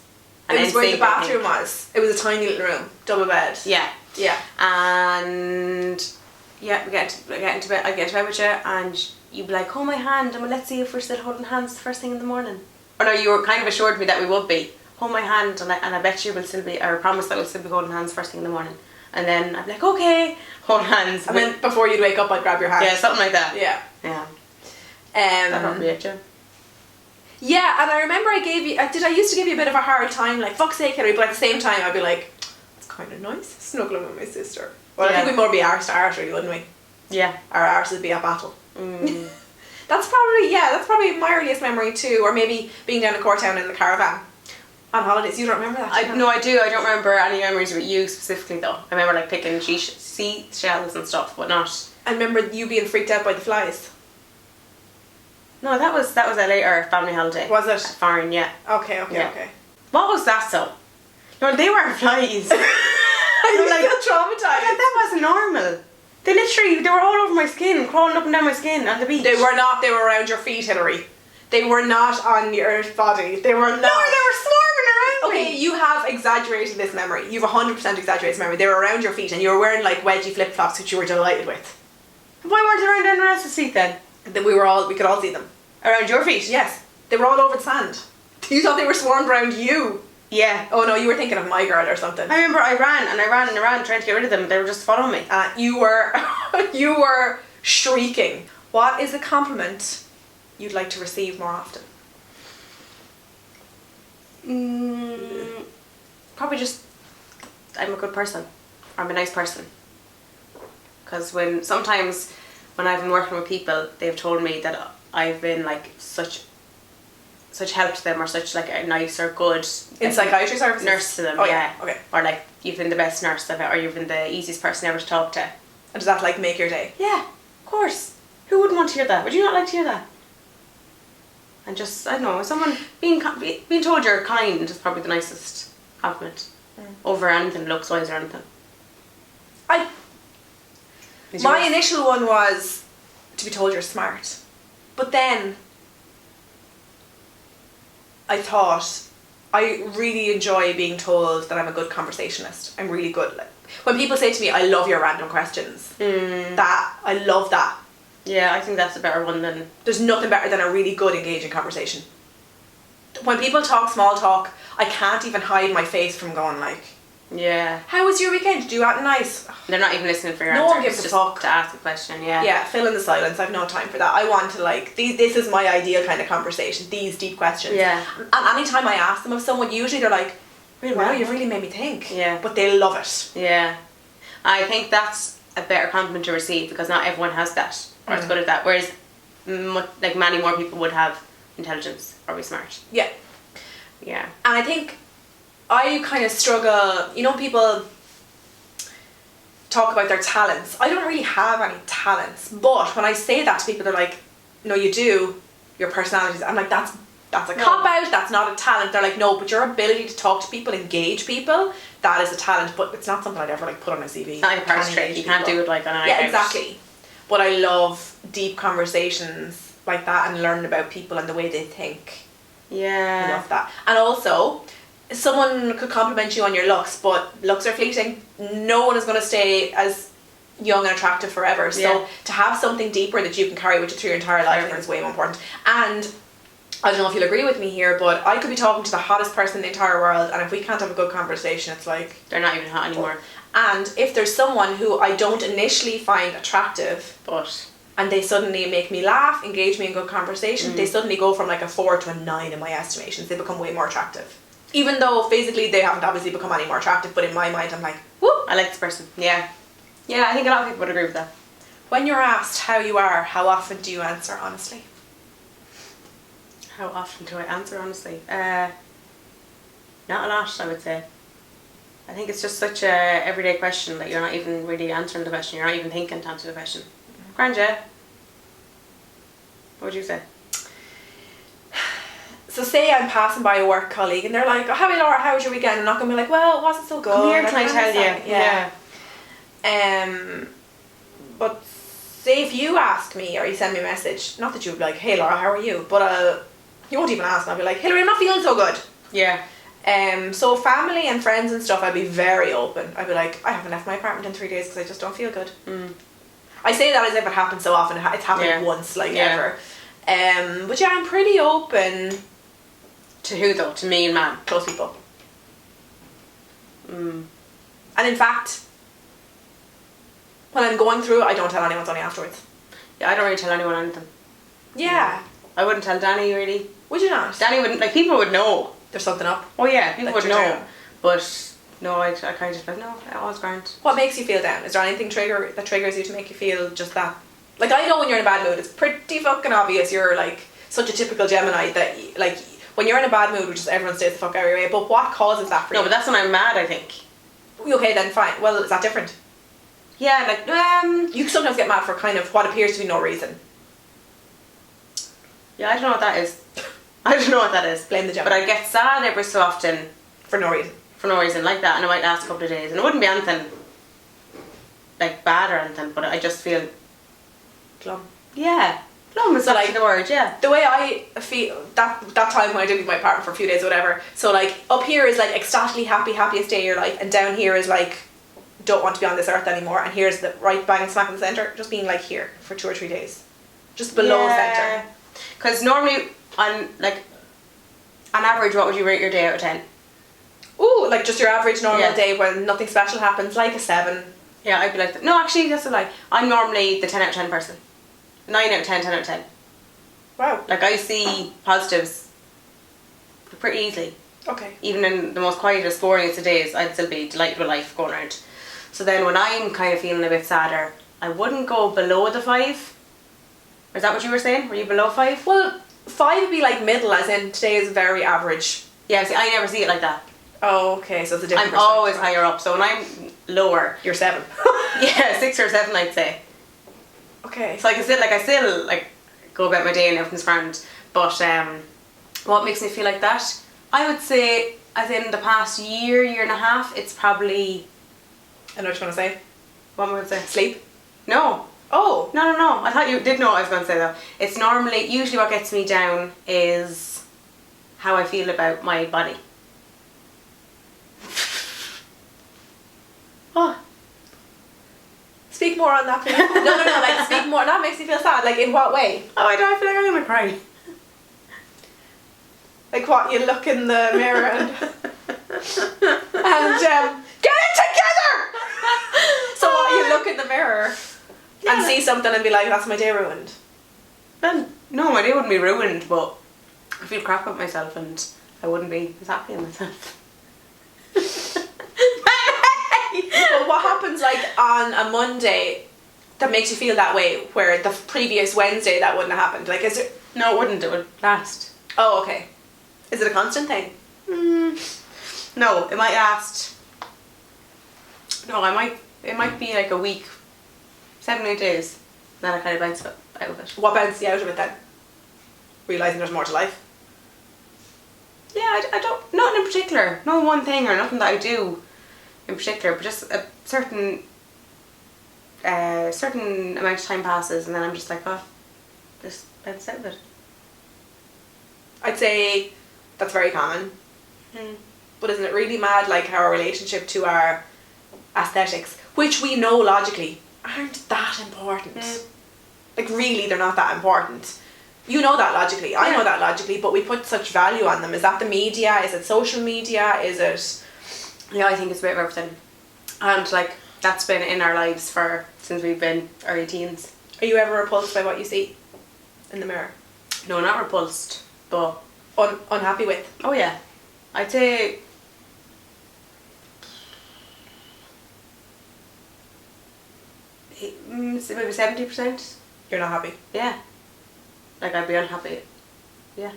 Speaker 1: It was where the
Speaker 2: NSYNC, I
Speaker 1: bathroom
Speaker 2: think.
Speaker 1: was. It was a tiny little room, double bed.
Speaker 2: Yeah.
Speaker 1: Yeah.
Speaker 2: And yeah, I get into bed with you, and you'd be like, hold my hand, and let's see if we're still holding hands the first thing in the morning. Or no, you were kind of assured me that we would be. Hold my hand, and I bet you will still be, or promise that we'll still be holding hands first thing in the morning. And then I'd be like, okay, hold hands.
Speaker 1: And then before you'd wake up, I'd grab your hand.
Speaker 2: Yeah, something like that.
Speaker 1: Yeah.
Speaker 2: Yeah. That probably it, yeah.
Speaker 1: Yeah, and I remember I used to give you a bit of a hard time, like, fuck's sake, Hilary, but at the same time I'd be like, it's kind of nice snuggling with my sister. Well,
Speaker 2: Yeah.
Speaker 1: I think we'd more be arse to arse, really, wouldn't we?
Speaker 2: Yeah.
Speaker 1: Our arse would be at battle.
Speaker 2: Mm.
Speaker 1: That's probably my earliest memory too, or maybe being down in Courtown in the caravan on holidays. You don't remember that? do you?
Speaker 2: No, I do. I don't remember any memories with you specifically, though. I remember like picking seashells and stuff, but not.
Speaker 1: I remember you being freaked out by the flies.
Speaker 2: No, that was a later family holiday.
Speaker 1: Was it?
Speaker 2: At Farn, yeah.
Speaker 1: Okay.
Speaker 2: Yeah. What was that so? No, they weren't flies.
Speaker 1: I'm like traumatized.
Speaker 2: That wasn't normal. They were all over my skin, crawling up and down my skin on the beach.
Speaker 1: They were not. They were around your feet, Hilary. They were not on your body. They were not.
Speaker 2: No, they were swarming around
Speaker 1: Okay,
Speaker 2: me.
Speaker 1: you have exaggerated this memory. You've 100% exaggerated this memory. They were around your feet and you were wearing like wedgie flip-flops, which you were delighted with.
Speaker 2: Why weren't they around anyone else's feet then?
Speaker 1: Then we could all see them.
Speaker 2: Around your feet?
Speaker 1: Yes. They were all over the sand. You thought they were swarmed around you.
Speaker 2: Yeah.
Speaker 1: Oh no, you were thinking of my girl or something.
Speaker 2: I remember I ran trying to get rid of them. They were just following me.
Speaker 1: You were shrieking. What is a compliment you'd like to receive more often?
Speaker 2: Probably just I'm a good person. I'm a nice person. Because sometimes when I've been working with people, they've told me that I've been like such help to them, or such like a nice or good
Speaker 1: In psychiatry services?
Speaker 2: nurse to them.
Speaker 1: Oh,
Speaker 2: yeah.
Speaker 1: Okay.
Speaker 2: Or like you've been the best nurse ever, or you've been the easiest person ever to talk to.
Speaker 1: And does that like make your day?
Speaker 2: Yeah, of course. Who wouldn't want to hear that? Would you not like to hear that? And just, I don't know, someone being told you're kind is probably the nicest compliment. Over anything, looks wise or anything.
Speaker 1: My initial one was to be told you're smart. But then I thought I really enjoy being told that I'm a good conversationalist. I'm really good. When people say to me, I love your random questions, I love that.
Speaker 2: Yeah, I think that's a better one than...
Speaker 1: There's nothing better than a really good engaging conversation. When people talk small talk, I can't even hide my face from going like,
Speaker 2: yeah.
Speaker 1: how was your weekend? Did you do that nice?
Speaker 2: They're not even listening for your
Speaker 1: No
Speaker 2: answer.
Speaker 1: one gives
Speaker 2: it's
Speaker 1: a
Speaker 2: just
Speaker 1: fuck.
Speaker 2: to ask a question, yeah.
Speaker 1: Yeah, fill in the silence. I've no time for that. I want to like, this is my ideal kind of conversation, these deep questions.
Speaker 2: Yeah.
Speaker 1: And anytime I ask them of someone, usually they're like,
Speaker 2: Really
Speaker 1: wow,
Speaker 2: well.
Speaker 1: you've really made me think.
Speaker 2: Yeah.
Speaker 1: But they love it.
Speaker 2: Yeah. I think that's a better compliment to receive, because not everyone has that, or is good at that. Whereas, many more people would have intelligence or be smart.
Speaker 1: Yeah.
Speaker 2: Yeah.
Speaker 1: And I think I kind of struggle, people talk about their talents. I don't really have any talents, but when I say that to people, they're like, no, you do. Your personalities. I'm like, that's a cop-out, that's not a talent. They're like, no, but your ability to talk to people, engage people, that is a talent, but it's not something I'd ever like put on my CV.
Speaker 2: It's not like a purse trick, you can't do it like on an
Speaker 1: Yeah, exactly. But I love deep conversations like that and learning about people and the way they think.
Speaker 2: Yeah.
Speaker 1: I love that. And also, someone could compliment you on your looks, but looks are fleeting. No one is going to stay as young and attractive forever. So to have something deeper that you can carry with you through your entire life, I think is way more important. And I don't know if you'll agree with me here, but I could be talking to the hottest person in the entire world, and if we can't have a good conversation, it's like...
Speaker 2: They're not even hot anymore.
Speaker 1: And if there's someone who I don't initially find attractive,
Speaker 2: but...
Speaker 1: and they suddenly make me laugh, engage me in good conversation, they suddenly go from like a 4 to a 9 in my estimations. They become way more attractive. Even though physically they haven't obviously become any more attractive, but in my mind I'm like, whoop!
Speaker 2: I like this person. Yeah. Yeah, I think a lot of people would agree with that.
Speaker 1: When you're asked how you are, how often do you answer honestly?
Speaker 2: How often do I answer honestly? Not a lot, I would say. I think it's just such a everyday question that you're not even really answering the question. You're not even thinking to answer the question. Grand, yeah. What would you say?
Speaker 1: So say I'm passing by a work colleague and they're like, oh, how are you, Laura? How was your weekend? I'm not going to be like, well, it wasn't so good.
Speaker 2: Come here, can I tell you?
Speaker 1: Yeah. But say if you ask me or you send me a message, not that you would be like, hey Laura, how are you? But you won't even ask, and I'll be like, hey Laura, I'm not feeling so good.
Speaker 2: Yeah.
Speaker 1: So family and friends and stuff, I'd be very open. I'd be like, I haven't left my apartment in 3 days because I just don't feel good. I say that as if it happens so often. It's happened once, like ever. But yeah, I'm pretty open.
Speaker 2: To who though? To me and Mum?
Speaker 1: Close people. And in fact, when I'm going through it, I don't tell anyone, it's only afterwards.
Speaker 2: Yeah, I don't really tell anyone anything.
Speaker 1: Yeah.
Speaker 2: I wouldn't tell Danny really.
Speaker 1: Would you not?
Speaker 2: Danny wouldn't, like, people would know.
Speaker 1: There's something up.
Speaker 2: Oh yeah, people
Speaker 1: That
Speaker 2: would
Speaker 1: you're
Speaker 2: know.
Speaker 1: down.
Speaker 2: But no, I kind of just like, no, it was grand.
Speaker 1: What makes you feel down? Is there anything that triggers you to make you feel just that? Like, I know when you're in a bad mood, it's pretty fucking obvious you're like such a typical Gemini that like when you're in a bad mood, which is everyone stays the fuck out of your way, but what causes that for you?
Speaker 2: No, but that's when I'm mad, I think.
Speaker 1: Okay, then fine. Well, is that different?
Speaker 2: Yeah, like,
Speaker 1: You sometimes get mad for kind of what appears to be no reason.
Speaker 2: yeah, I don't know what that is. I don't know what that is.
Speaker 1: Blame the Gemini.
Speaker 2: But I get sad every so often.
Speaker 1: For no reason.
Speaker 2: For no reason, like that, and it might last a couple of days. And it wouldn't be anything, like, bad or anything, but I just feel...
Speaker 1: Glum.
Speaker 2: Yeah. Glum is like the word, yeah.
Speaker 1: The way I feel, that time when I didn't leave my apartment for a few days or whatever, so like, up here is like ecstatically happy, happiest day of your life, and down here is like, don't want to be on this earth anymore, and here's the right bang smack in the centre, just being like here for 2 or 3 days. Just below centre.
Speaker 2: Because normally, on average, what would you rate your day out of 10?
Speaker 1: Ooh, like just your average normal day when nothing special happens, like a 7.
Speaker 2: Yeah, I'd be like that. No, actually, that's a lie. I'm normally the 10 out of 10 person. 9 out of 10, 10 out of 10.
Speaker 1: Wow.
Speaker 2: Like, I see positives pretty easily.
Speaker 1: Okay.
Speaker 2: Even in the most quietest, boringest of days, I'd still be delighted with life going around. So then when I'm kind of feeling a bit sadder, I wouldn't go below the 5. Is that what you were saying? Were you below 5?
Speaker 1: Well, 5 would be like middle, as in today is very average.
Speaker 2: Yeah, see, I never see it like that.
Speaker 1: Oh, okay, so it's a different
Speaker 2: I'm always higher up, so when I'm lower...
Speaker 1: You're 7.
Speaker 2: Yeah, 6 or 7, I'd say.
Speaker 1: Okay.
Speaker 2: So I still go about my day and everything's grand, but what makes me feel like that? I would say, as in the past year and a half, it's probably...
Speaker 1: I know what you're going to say.
Speaker 2: What am I going to say?
Speaker 1: Sleep?
Speaker 2: No.
Speaker 1: Oh.
Speaker 2: No. I thought you did know what I was going to say though. It's usually what gets me down is how I feel about my body. Oh.
Speaker 1: Speak more on that, please. No, like speak more. That makes me feel sad. Like, in what way?
Speaker 2: Oh, I don't feel like I'm going to cry.
Speaker 1: Like what, you look in the mirror and get it together! So what, you look in the mirror and see something and be like, that's my day ruined?
Speaker 2: Well, no, my day wouldn't be ruined, but I feel crap about myself and I wouldn't be as happy in myself.
Speaker 1: Well, what happens like on a Monday that makes you feel that way, where the previous Wednesday that wouldn't have happened? Like, is it?
Speaker 2: No, it wouldn't. It would last.
Speaker 1: Oh, okay. Is it a constant thing?
Speaker 2: No, it might last. No, I might. It might be like a week, 7 or 8 days. Then I kind of bounce out of it.
Speaker 1: What bounced you out of it then? Realising there's more to life?
Speaker 2: Yeah, I don't, nothing in particular. No one thing or nothing that I do in particular, but just a certain amount of time passes and then I'm just like, oh, just bounce out of it.
Speaker 1: I'd say that's very common. But isn't it really mad, like, our relationship to our aesthetics, which we know logically aren't that important. Like, really, they're not that important. You know that logically, I know that logically, but we put such value on them. Is that the media? Is it social media? Is it...
Speaker 2: Yeah, I think it's a bit of everything. And like, that's been in our lives since we've been early teens.
Speaker 1: Are you ever repulsed by what you see in the mirror?
Speaker 2: No, not repulsed, but...
Speaker 1: Unhappy with?
Speaker 2: Oh yeah. I'd say... maybe 70%.
Speaker 1: You're not happy?
Speaker 2: Yeah. Like, I'd be unhappy. Yeah.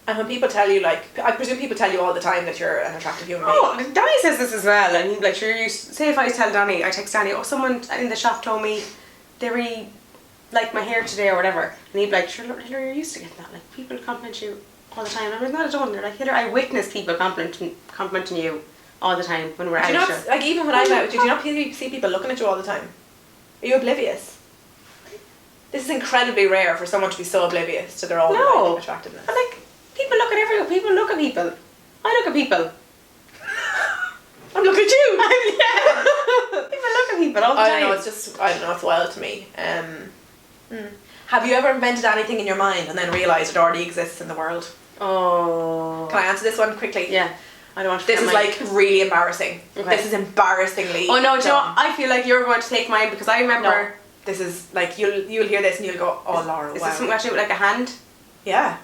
Speaker 1: And when people tell you, like, I presume people tell you all the time that you're an attractive human being.
Speaker 2: Oh, Danny says this as well, and he'd like, sure, you say if I text Danny, oh, someone in the shop told me they really like my hair today or whatever, and he'd be like, sure, Hillary, you're used to getting that, like, people compliment you all the time, and I'm like, not at all. They're like, Hillary, I witness people complimenting you all the time when we're out.
Speaker 1: Do you not, like, even when I'm out with you, do you not see people looking at you all the time? Are you oblivious? This is incredibly rare for someone to be so oblivious to their own like, attractiveness.
Speaker 2: But like, people look at everyone. People look at people. I look at people.
Speaker 1: I'm looking at you.
Speaker 2: Yeah. People look at people all the time.
Speaker 1: I don't know. It's wild to me. Have you ever invented anything in your mind and then realised it already exists in the world?
Speaker 2: Oh.
Speaker 1: Can I answer this one quickly?
Speaker 2: Yeah. I don't want to.
Speaker 1: This is like really embarrassing.
Speaker 2: Okay.
Speaker 1: This is embarrassingly.
Speaker 2: Oh no! Do you know what? I feel like you're going to take mine because I remember.
Speaker 1: No. This is like you'll hear this and you'll go, oh Laura,
Speaker 2: Is
Speaker 1: wow.
Speaker 2: this something actually with like a hand?
Speaker 1: Yeah.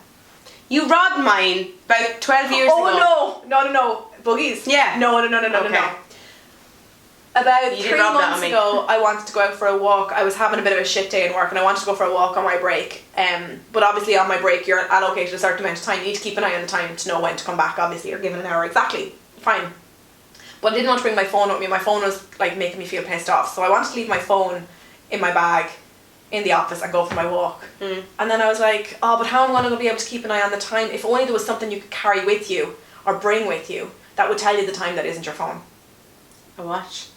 Speaker 2: You robbed mine about 12 years ago.
Speaker 1: Oh no, boogies.
Speaker 2: Yeah.
Speaker 1: No.
Speaker 2: Okay.
Speaker 1: About
Speaker 2: You
Speaker 1: 3
Speaker 2: did rob that on
Speaker 1: months
Speaker 2: me.
Speaker 1: ago, I wanted to go out for a walk. I was having a bit of a shit day in work and I wanted to go for a walk on my break. But obviously on my break you're allocated a certain amount of time. You need to keep an eye on the time to know when to come back. Obviously you're given an hour exactly. Fine. But I didn't want to bring my phone with me. My phone was like making me feel pissed off. So I wanted to leave my phone in my bag in the office and go for my walk. And then I was like, oh, but how am I going to be able to keep an eye on the time? If only there was something you could carry with you or bring with you that would tell you the time that isn't your phone.
Speaker 2: A watch.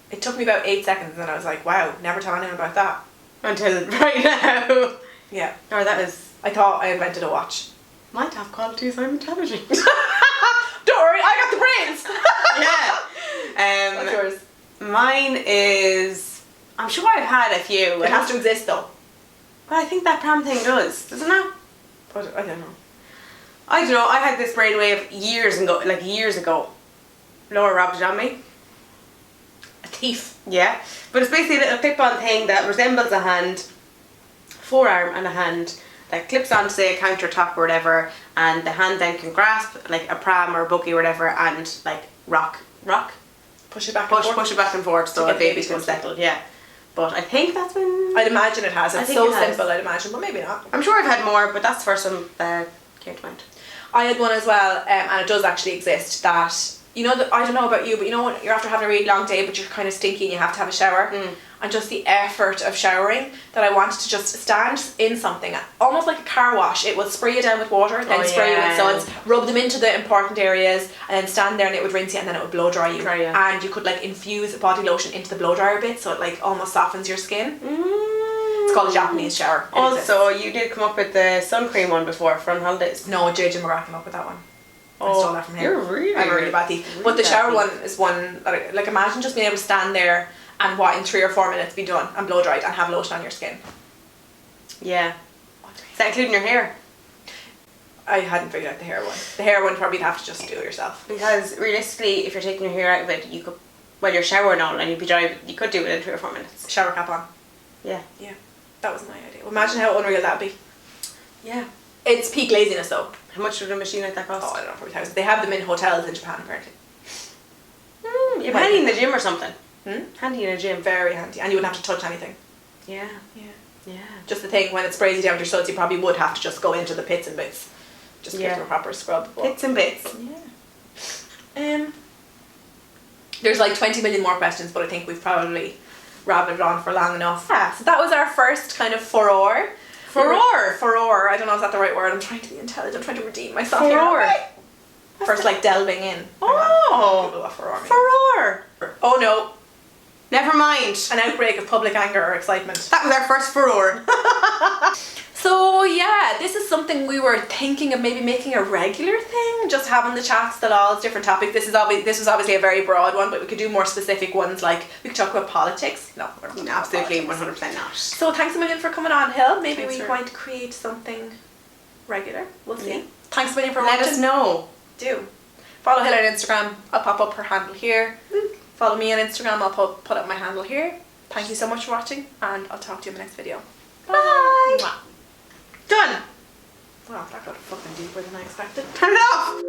Speaker 1: It took me about 8 seconds and then I was like, wow, never tell anyone about that.
Speaker 2: Until right now.
Speaker 1: Yeah.
Speaker 2: Or that is...
Speaker 1: I thought I invented a watch.
Speaker 2: Might have qualities I'm intelligent.
Speaker 1: Don't worry, I got the brains!
Speaker 2: Yeah.
Speaker 1: What's yours?
Speaker 2: Mine is... I'm sure I've had a few.
Speaker 1: It has to exist though.
Speaker 2: But I think that damn thing does. Doesn't it?
Speaker 1: But I don't know.
Speaker 2: I don't know. I had this brainwave years ago. Laura robbed it on me.
Speaker 1: A thief.
Speaker 2: Yeah. But it's basically a little clip-on thing that resembles a hand, forearm and a hand, that clips onto, say, a countertop or whatever, and the hand then can grasp like a pram or a buggy or whatever and like rock.
Speaker 1: Push it back and forth.
Speaker 2: Push it back and forth so
Speaker 1: get
Speaker 2: a baby
Speaker 1: baby
Speaker 2: can
Speaker 1: settled.
Speaker 2: settle. Yeah. But I think that's been...
Speaker 1: I'd imagine it has.
Speaker 2: I
Speaker 1: It's
Speaker 2: think
Speaker 1: so
Speaker 2: it has.
Speaker 1: simple, I'd imagine, but maybe not.
Speaker 2: I'm sure I've had more, but that's the first one that came to mind.
Speaker 1: I had one as well, and it does actually exist, that, you know, I don't know about you, but you know when you're after having a really long day but you're kind of stinky and you have to have a shower, and just the effort of showering, that I wanted to just stand in something, almost like a car wash. It would spray you down with water, then spray you with suds, rub them into the important areas, and then stand there and it would rinse you, and then it would blow dry you. And you could like infuse body lotion into the blow dryer bit, so it like almost softens your skin. It's called a Japanese shower. It
Speaker 2: Also,
Speaker 1: exists.
Speaker 2: you did come up with the sun cream one before for on holidays.
Speaker 1: No, JJ McGrath came up with that one. I stole that from him.
Speaker 2: You're really...
Speaker 1: I'm a really bad thief.
Speaker 2: really
Speaker 1: But the
Speaker 2: bad
Speaker 1: shower
Speaker 2: thief.
Speaker 1: one is one that, like, imagine just being able to stand there and in 3 or 4 minutes be done and blow dried and have lotion on your skin.
Speaker 2: Yeah. Is that including your hair?
Speaker 1: I hadn't figured out the hair one. The hair one probably you'd have to just do yourself.
Speaker 2: Because realistically, if you're taking your hair out of it, you could... Well, you're showering all and you'd be dry, you could do it in 3 or 4 minutes.
Speaker 1: Shower cap on.
Speaker 2: Yeah.
Speaker 1: Yeah. That was my idea. Imagine how unreal that'd be.
Speaker 2: Yeah.
Speaker 1: It's peak laziness though.
Speaker 2: How much would a machine like that cost?
Speaker 1: Oh, I don't know, probably thousands. They have them in hotels in Japan apparently.
Speaker 2: You're handy in the gym or something.
Speaker 1: Hmm?
Speaker 2: Handy in a gym.
Speaker 1: Very handy. And you wouldn't have to touch anything.
Speaker 2: Yeah.
Speaker 1: Yeah.
Speaker 2: Yeah.
Speaker 1: Just the thing, when it sprays you down with your suds, you probably would have to just go into the pits and bits. Just give them a proper scrub. But
Speaker 2: Bits and bits.
Speaker 1: yeah. There's like 20 million more questions, but I think we've probably rabbited on for long enough. Yeah, so that was our first kind of furore. Furore. I don't know if that's the right word. I'm trying to be intelligent. I'm trying to redeem myself here.
Speaker 2: Furore.
Speaker 1: First, like delving in.
Speaker 2: Oh.
Speaker 1: Google what furore means.
Speaker 2: Furore.
Speaker 1: Oh no.
Speaker 2: Never mind.
Speaker 1: An outbreak of public anger or excitement.
Speaker 2: That was our first furore.
Speaker 1: So yeah, this is something we were thinking of maybe making a regular thing, just having the chats that all different topics. This was obviously a very broad one, but we could do more specific ones, like we could talk about politics. No, we're not.
Speaker 2: Absolutely, 100% not.
Speaker 1: So thanks a million for coming on, Hill. Maybe
Speaker 2: Thanks
Speaker 1: we
Speaker 2: for-
Speaker 1: might create something regular. We'll see.
Speaker 2: Yeah.
Speaker 1: Thanks a million for
Speaker 2: Let
Speaker 1: watching.
Speaker 2: us know.
Speaker 1: Do follow Hill on Instagram. I'll pop up her handle here. Follow me on Instagram. I'll put up my handle here. Thank you so much for watching, and I'll talk to you in the next video.
Speaker 2: Bye.
Speaker 1: Mwah.
Speaker 2: Done.
Speaker 1: Wow, that got fucking deeper than I expected.
Speaker 2: Turn it off.